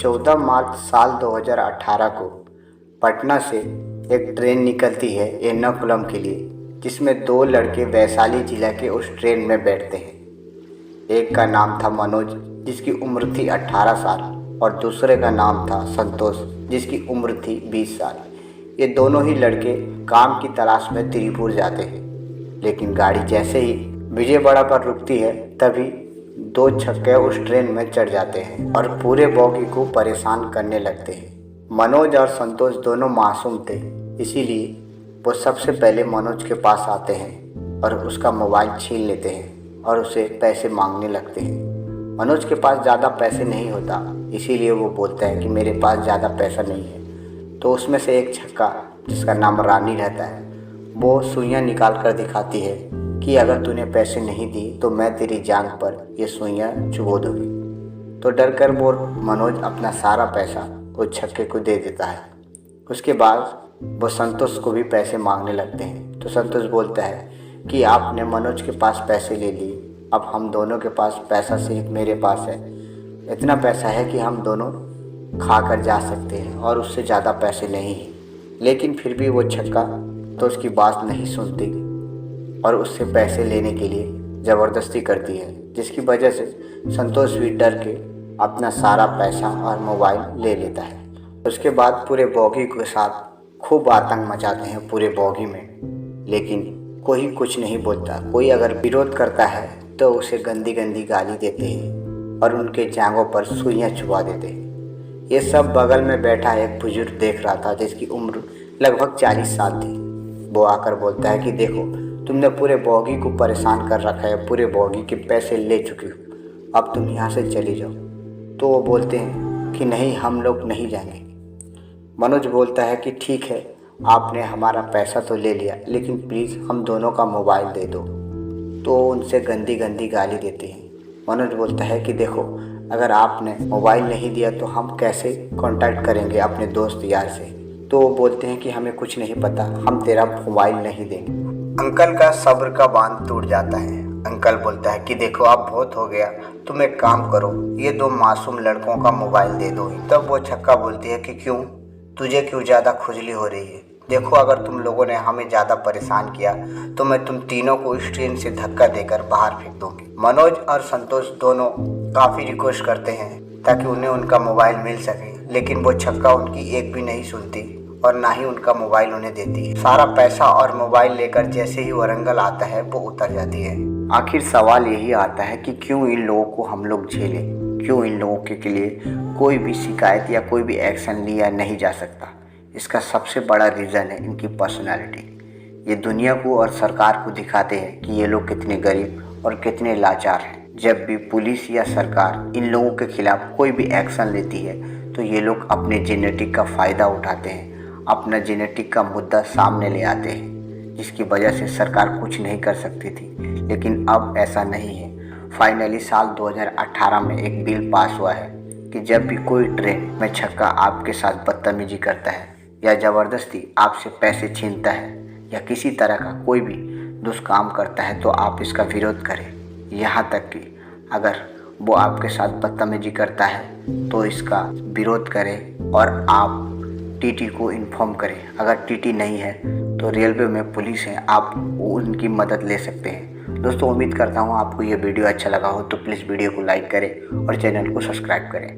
14 मार्च साल 2018 को पटना से एक ट्रेन निकलती है एर्नाकुलम के लिए, जिसमें दो लड़के वैशाली जिला के उस ट्रेन में बैठते हैं। एक का नाम था मनोज, जिसकी उम्र थी 18 साल, और दूसरे का नाम था संतोष, जिसकी उम्र थी 20 साल। ये दोनों ही लड़के काम की तलाश में त्रिपुर जाते हैं, लेकिन गाड़ी जैसे ही विजयवाड़ा पर रुकती है तभी दो छक्के उस ट्रेन में चढ़ जाते हैं और पूरे बोगी को परेशान करने लगते हैं। मनोज और संतोष दोनों मासूम थे, इसीलिए वो सबसे पहले मनोज के पास आते हैं और उसका मोबाइल छीन लेते हैं और उसे पैसे मांगने लगते हैं। मनोज के पास ज़्यादा पैसे नहीं होता, इसीलिए वो बोलता है कि मेरे पास ज़्यादा पैसा नहीं है। तो उसमें से एक छक्का, जिसका नाम रानी रहता है, वो सुइयाँ निकाल कर दिखाती है कि अगर तूने पैसे नहीं दिए तो मैं तेरी जान पर ये सुइयाँ चुभो दूँगी। तो डर कर वो मनोज अपना सारा पैसा उस छक्के को दे देता है। उसके बाद वो संतोष को भी पैसे मांगने लगते हैं। तो संतोष बोलता है कि आपने मनोज के पास पैसे ले लिए, अब हम दोनों के पास पैसा सिर्फ मेरे पास है। इतना पैसा है कि हम दोनों खा कर जा सकते हैं और उससे ज़्यादा पैसे नहीं हैं। लेकिन फिर भी वो छक्का तो उसकी बात नहीं सुनती और उससे पैसे लेने के लिए ज़बरदस्ती करती है, जिसकी वजह से संतोष भी डर के अपना सारा पैसा और मोबाइल ले लेता है। उसके बाद पूरे बोगी के साथ खूब आतंक मचाते हैं पूरे बोगी में, लेकिन कोई कुछ नहीं बोलता। कोई अगर विरोध करता है तो उसे गंदी गंदी गाली देते हैं और उनके जांघों पर सुइयाँ चुभा देते हैं। ये सब बगल में बैठा एक बुजुर्ग देख रहा था, जिसकी उम्र लगभग 40 साल थी। वो आकर बोलता है कि देखो, तुमने पूरे बोगी को परेशान कर रखा है, पूरे बोगी के पैसे ले चुकी हो, अब तुम यहाँ से चली जाओ। तो वो बोलते हैं कि नहीं, हम लोग नहीं जाएंगे। मनोज बोलता है कि ठीक है, आपने हमारा पैसा तो ले लिया, लेकिन प्लीज़ हम दोनों का मोबाइल दे दो। तो उनसे गंदी गंदी गाली देते हैं। मनोज बोलता है कि देखो, अगर आपने मोबाइल नहीं दिया तो हम कैसे कांटेक्ट करेंगे अपने दोस्त यार से। तो वो बोलते हैं कि हमें कुछ नहीं पता, हम तेरा मोबाइल नहीं देंगे। अंकल का सब्र का बांध टूट जाता है। अंकल बोलता है कि देखो, अब बहुत हो गया, तुम एक काम करो, ये दो मासूम लड़कों का मोबाइल दे दो। तब वो छक्का बोलती है कि क्यों, तुझे क्यों ज़्यादा खुजली हो रही है? देखो, अगर तुम लोगों ने हमें ज़्यादा परेशान किया तो मैं तुम तीनों को इस ट्रेन से धक्का देकर बाहर फेंक दूंगी। मनोज और संतोष दोनों काफ़ी रिक्वेस्ट करते हैं ताकि उन्हें उनका मोबाइल मिल सके, लेकिन वो छक्का उनकी एक भी नहीं सुनती और ना ही उनका मोबाइल उन्हें देती है। सारा पैसा और मोबाइल लेकर जैसे ही वारंगल आता है वो उतर जाती है। आखिर सवाल यही आता है कि क्यों इन लोगों को हम लोग झेलें, क्यों इन लोगों के लिए कोई भी शिकायत या कोई भी एक्शन लिया नहीं जा सकता। इसका सबसे बड़ा रीज़न है इनकी पर्सनालिटी। ये दुनिया को और सरकार को दिखाते हैं कि ये लोग कितने गरीब और कितने लाचार हैं। जब भी पुलिस या सरकार इन लोगों के खिलाफ कोई भी एक्शन लेती है तो ये लोग अपने जेनेटिक का फ़ायदा उठाते हैं, अपना जेनेटिक का मुद्दा सामने ले आते हैं, जिसकी वजह से सरकार कुछ नहीं कर सकती थी। लेकिन अब ऐसा नहीं है। फाइनली साल 2018 में एक बिल पास हुआ है कि जब भी कोई ट्रेन में छक्का आपके साथ बदतमीजी करता है या ज़बरदस्ती आपसे पैसे छीनता है या किसी तरह का कोई भी दुष्काम करता है तो आप इसका विरोध करें। यहाँ तक कि अगर वो आपके साथ बदतमीजी करता है तो इसका विरोध करें और आप टीटी को इन्फॉर्म करें। अगर टीटी नहीं है तो रेलवे में पुलिस है, आप उनकी मदद ले सकते हैं। दोस्तों, उम्मीद करता हूँ आपको ये वीडियो अच्छा लगा हो, तो प्लीज़ वीडियो को लाइक करें और चैनल को सब्सक्राइब करें।